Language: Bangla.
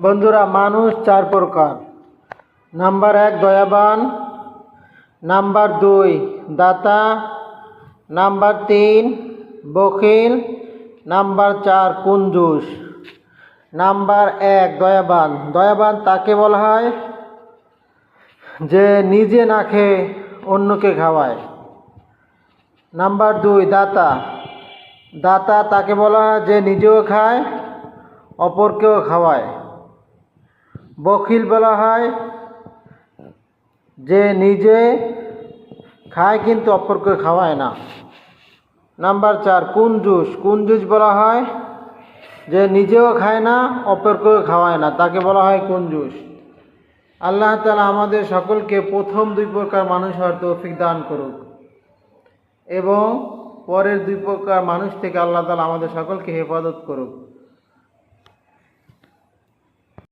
বন্ধুরা, মানুষ চার প্রকার। নাম্বার 1 দয়াবান, নাম্বার 2 দাতা, নাম্বার 3 বখিল, নাম্বার 4 কুঞ্জুস। নাম্বার 1 দয়াবান। দয়াবান তাকে বলা হয় যে নিজে না খেয়ে অন্যকে খাওয়ায়। নাম্বার 2 দাতা। দাতা তাকে বলা হয় যে নিজেও খায় অপরকেও খাওয়ায়। বখিল বলা হয় যে নিজে খায় কিন্তু অপরকে খাওয়ায় না। নাম্বার 4 কুঞ্জুস। কুঞ্জুস বলা হয় যে নিজেও খায় না অপরকেও খাওয়ায় না, তাকে বলা হয় কুঞ্জুস। আল্লাহ তাআলা আমাদের সকলকে প্রথম 2 প্রকার মানুষ হওয়ার তৌফিক দান করুক এবং পরের 2 প্রকার মানুষ থেকে আল্লাহ তাআলা আমাদের সকলকে হেফাজত করুক।